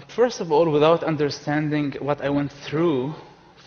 First of all, without understanding what I went through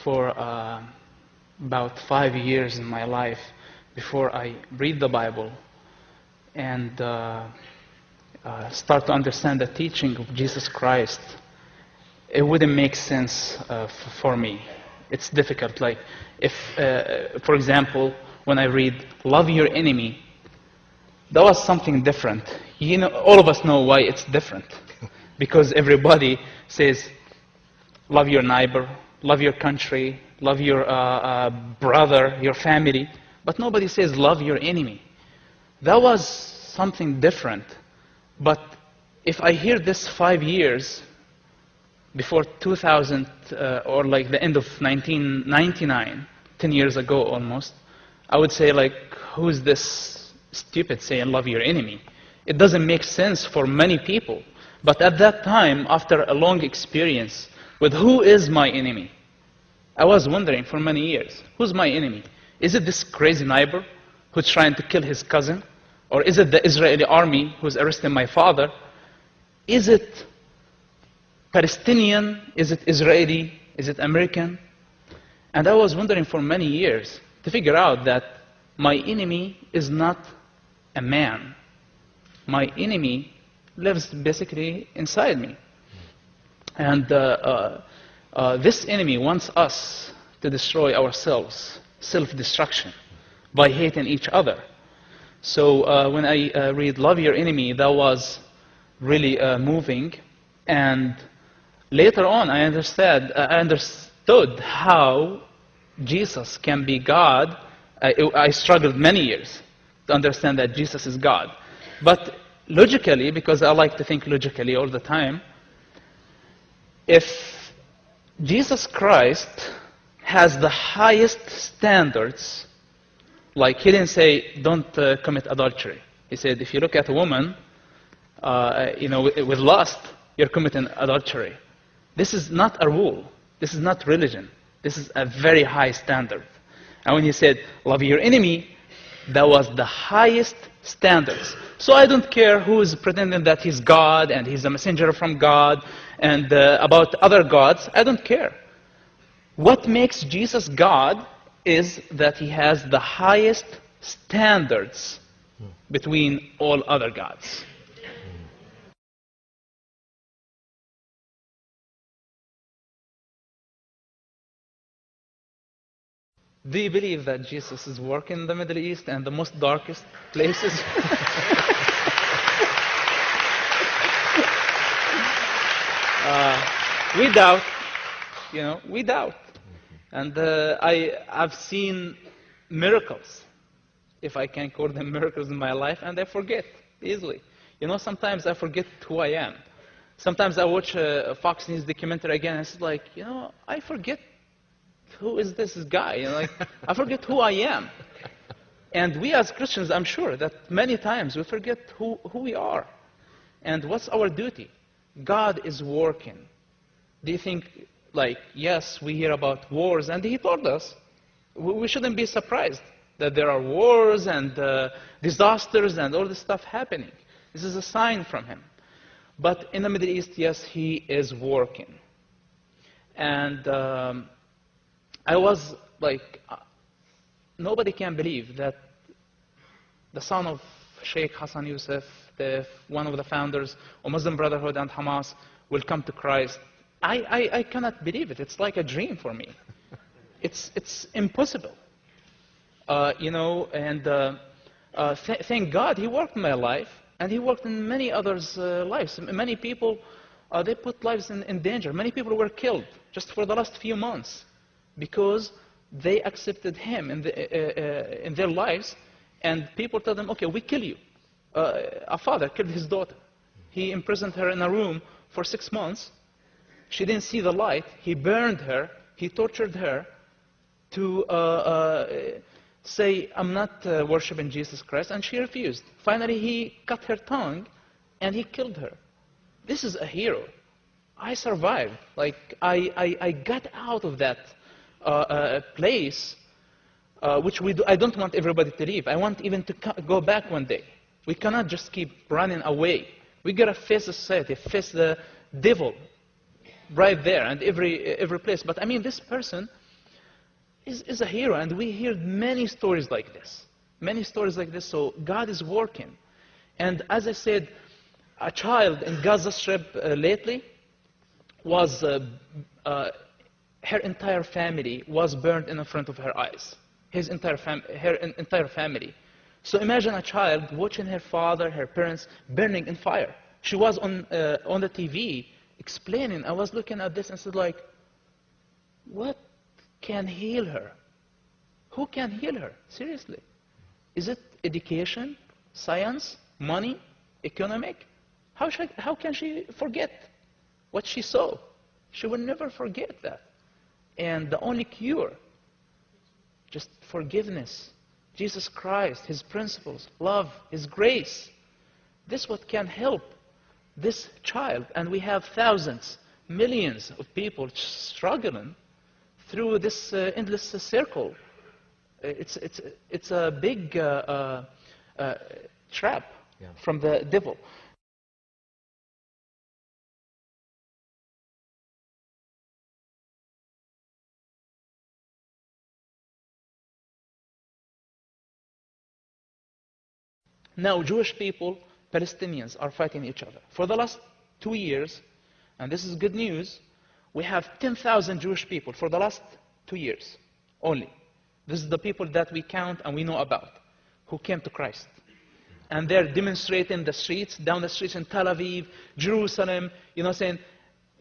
for about 5 years in my life before I read the Bible and start to understand the teaching of Jesus Christ, it wouldn't make sense for me. It's difficult. Like, if, for example, when I read, love your enemy, that was something different. You know, all of us know why it's different. Because everybody says, love your neighbor, love your country, love your brother, your family. But nobody says, love your enemy. That was something different. But if I hear this 5 years, before 2000, or like the end of 1999, 10 years ago almost, I would say, like, who's this stupid saying, love your enemy? It doesn't make sense for many people. But at that time, after a long experience with who is my enemy, I was wondering for many years, who's my enemy? Is it this crazy neighbor who's trying to kill his cousin? Or is it the Israeli army who's arresting my father? Is it Palestinian? Is it Israeli? Is it American? And I was wondering for many years to figure out that my enemy is not a man. My enemy lives basically inside me. And this enemy wants us to destroy ourselves, self-destruction, by hating each other. So when I read Love Your Enemy, that was really moving. And later on, I understood how Jesus can be God. I struggled many years to understand that Jesus is God. But logically, because I like to think logically all the time, if Jesus Christ has the highest standards, like he didn't say, don't commit adultery. He said, if you look at a woman, with lust, you're committing adultery. This is not a rule. This is not religion. This is a very high standard. And when he said, love your enemy, that was the highest standards. So I don't care who is pretending that he's God and he's a messenger from God and about other gods. I don't care. What makes Jesus God is that he has the highest standards between all other gods. Do you believe that Jesus is working in the Middle East and the most darkest places? We doubt, we doubt. And I've seen miracles, if I can call them miracles in my life, and I forget easily. Sometimes I forget who I am. Sometimes I watch a Fox News documentary again, and it's like, I forget who is this guy? I forget who I am. And we as Christians, I'm sure that many times we forget who we are. And what's our duty? God is working. Do you think, yes, we hear about wars, and he told us, we shouldn't be surprised that there are wars and disasters and all this stuff happening. This is a sign from him. But in the Middle East, yes, he is working. And I was like, nobody can believe that the son of Sheikh Hassan Yousef, one of the founders of Muslim Brotherhood and Hamas, will come to Christ. I cannot believe it. It's like a dream for me. It's impossible. Thank God he worked in my life, and he worked in many others' lives. Many people, they put lives in danger. Many people were killed just for the last few months, because they accepted him in their lives, and people told them, okay, we kill you. A father killed his daughter. He imprisoned her in a room for 6 months. She didn't see the light. He burned her. He tortured her to say, I'm not worshiping Jesus Christ, and she refused. Finally, he cut her tongue, and he killed her. This is a hero. I survived. I got out of that place, which I don't want everybody to leave. I want even to go back one day. We cannot just keep running away. We gotta face the society, face the devil right there and every place. But I mean, this person is a hero, and we hear many stories like this. Many stories like this, so God is working. And as I said, a child in Gaza Strip lately was, her entire family was burned in front of her eyes. Her entire family. So imagine a child watching her father, her parents burning in fire. She was on the TV explaining. I was looking at this and said, like, what can heal her? Who can heal her? Seriously. Is it education, science, money, economic? How can she forget what she saw? She will never forget that. And the only cure, just forgiveness. Jesus Christ, His principles, love, His grace. This is what can help this child. And we have thousands, millions of people struggling through this endless circle. It's a big trap from the devil. Now, Jewish people, Palestinians are fighting each other. For the last 2 years, and this is good news, we have 10,000 Jewish people for the last 2 years only. This is the people that we count and we know about, who came to Christ. And they're demonstrating the streets, down the streets in Tel Aviv, Jerusalem, saying,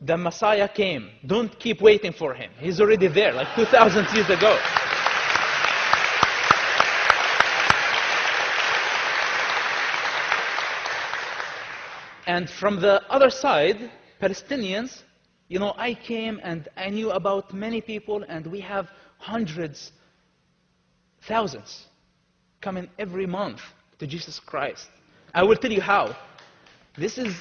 the Messiah came. Don't keep waiting for him. He's already there, like 2,000 years ago. And from the other side, Palestinians, I came and I knew about many people, and we have hundreds, thousands coming every month to Jesus Christ. I will tell you how. This is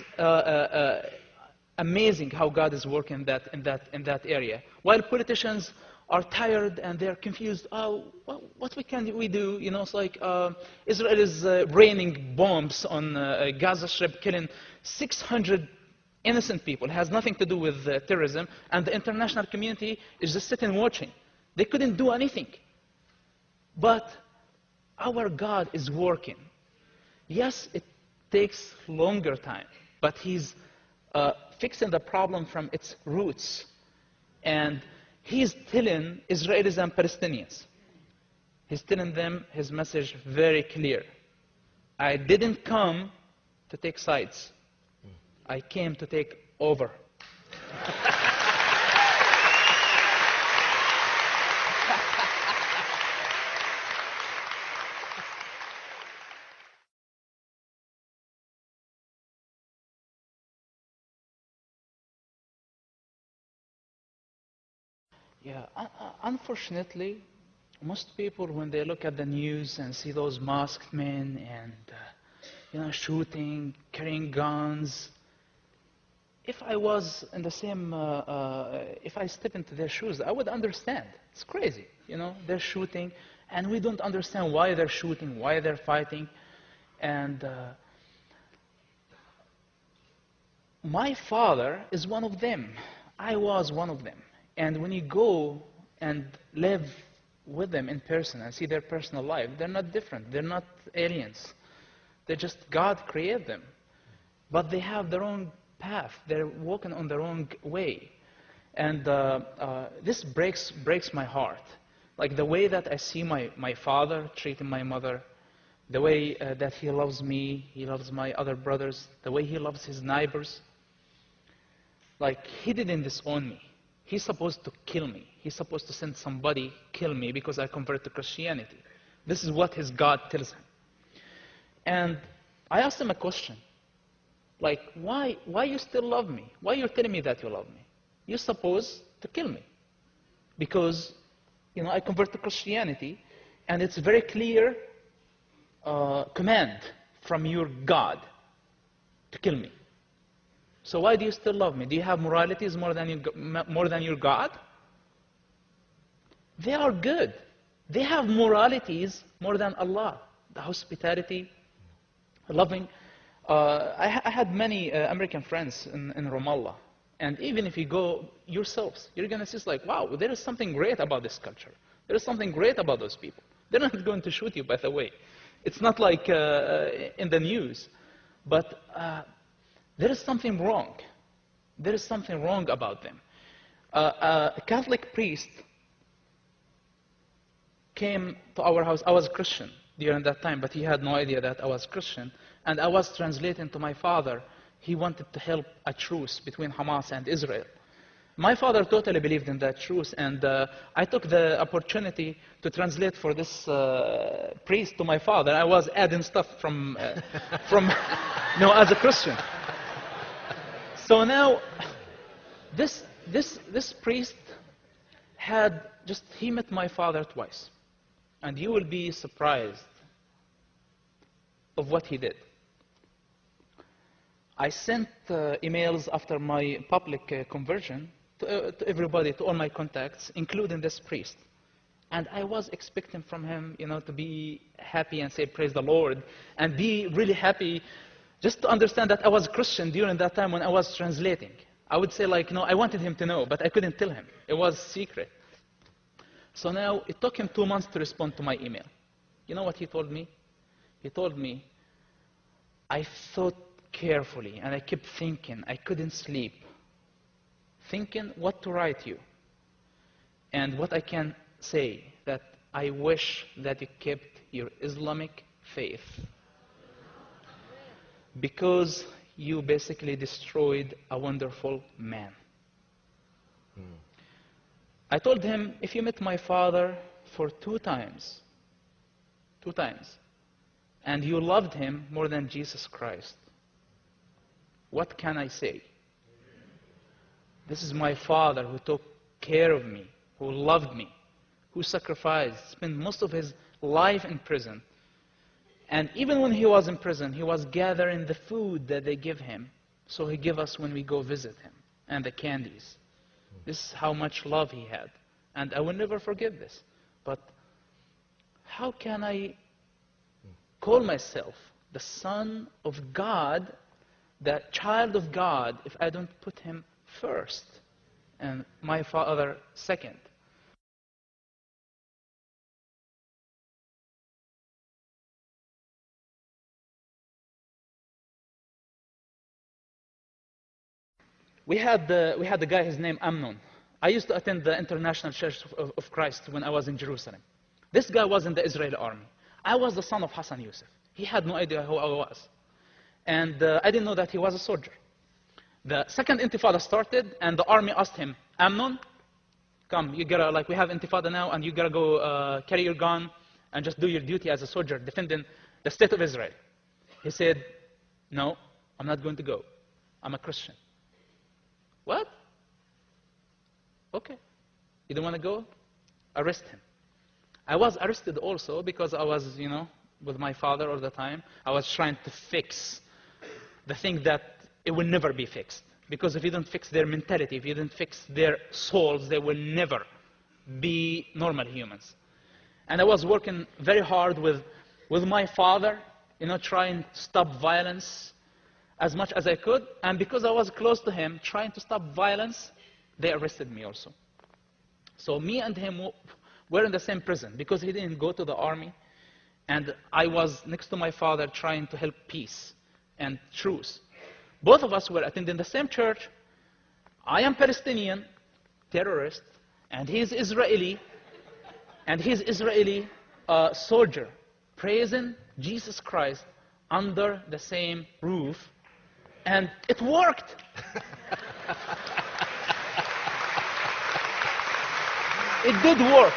amazing how God is working in that area. While politicians are tired and they're confused, what can we do? It's like Israel is raining bombs on Gaza Strip, killing 600 innocent people. It has nothing to do with terrorism, and the international community is just sitting watching. They couldn't do anything. But our God is working. Yes, it takes longer time, but He's fixing the problem from its roots. And He's telling Israelis and Palestinians, He's telling them His message very clear. I didn't come to take sides. I came to take over. Yeah, unfortunately, most people, when they look at the news and see those masked men and shooting, carrying guns, if I was in the same, if I step into their shoes, I would understand. It's crazy, they're shooting, and we don't understand why they're shooting, why they're fighting, and my father is one of them. I was one of them. And when you go and live with them in person and see their personal life, they're not different. They're not aliens. They're just God created them. But they have their own path. They're walking on their own way. And this breaks my heart. Like the way that I see my father treating my mother, the way that he loves me, he loves my other brothers, the way he loves his neighbors. Like, he didn't disown me. He's supposed to kill me. He's supposed to send somebody kill me because I converted to Christianity. This is what his God tells him. And I asked him a question. Like, why you still love me? Why you're telling me that you love me? You're supposed to kill me. Because, I converted to Christianity, and it's a very clear command from your God to kill me. So why do you still love me? Do you have moralities more than your God? They are good. They have moralities more than Allah. The hospitality, loving I had many American friends in Ramallah. And even if you go yourselves, you're going to see, like, wow, there is something great about this culture. There is something great about those people. They're not going to shoot you, by the way. It's not like in the news. But there is something wrong. There is something wrong about them. A Catholic priest came to our house. I was Christian during that time, but he had no idea that I was Christian. And I was translating to my father. He wanted to help a truce between Hamas and Israel. My father totally believed in that truce, and I took the opportunity to translate for this priest to my father. I was adding stuff from as a Christian. So now, this priest he met my father twice. And you will be surprised of what he did. I sent emails after my public conversion to everybody, to all my contacts, including this priest. And I was expecting from him, to be happy and say, praise the Lord, and be really happy just to understand that I was Christian during that time when I was translating. I would say, I wanted him to know, but I couldn't tell him. It was secret. So now, it took him 2 months to respond to my email. You know what he told me? He told me, I thought carefully, and I kept thinking. I couldn't sleep. Thinking what to write you. And what I can say, that I wish that you kept your Islamic faith. Because you basically destroyed a wonderful man. I told him, if you met my father for 2 times, and you loved him more than Jesus Christ, what can I say? This is my father who took care of me, who loved me, who sacrificed, spent most of his life in prison. And even when he was in prison, he was gathering the food that they give him, so he give us when we go visit him, and the candies. This is how much love he had. And I will never forget this. But how can I call myself the son of God, the child of God, if I don't put him first and my father second? We had the guy, his name Amnon. I used to attend the International Church of Christ when I was in Jerusalem. This guy was in the Israeli army. I was the son of Hassan Yousef. He had no idea who I was. And I didn't know that he was a soldier. The second intifada started, and the army asked him, Amnon, come, you gotta, we have intifada now, and you gotta go carry your gun and just do your duty as a soldier, defending the state of Israel. He said, no, I'm not going to go. I'm a Christian. What? Okay. You don't want to go? Arrest him. I was arrested also because I was, with my father all the time. I was trying to fix the thing that it will never be fixed. Because if you don't fix their mentality, if you don't fix their souls, they will never be normal humans. And I was working very hard with my father, trying to stop violence as much as I could. And because I was close to him, trying to stop violence, they arrested me also. So me and him were in the same prison because he didn't go to the army. And I was next to my father trying to help peace and truce. Both of us were attending the same church. I am Palestinian, terrorist, and he's Israeli, soldier, praising Jesus Christ under the same roof. And it worked. It did work.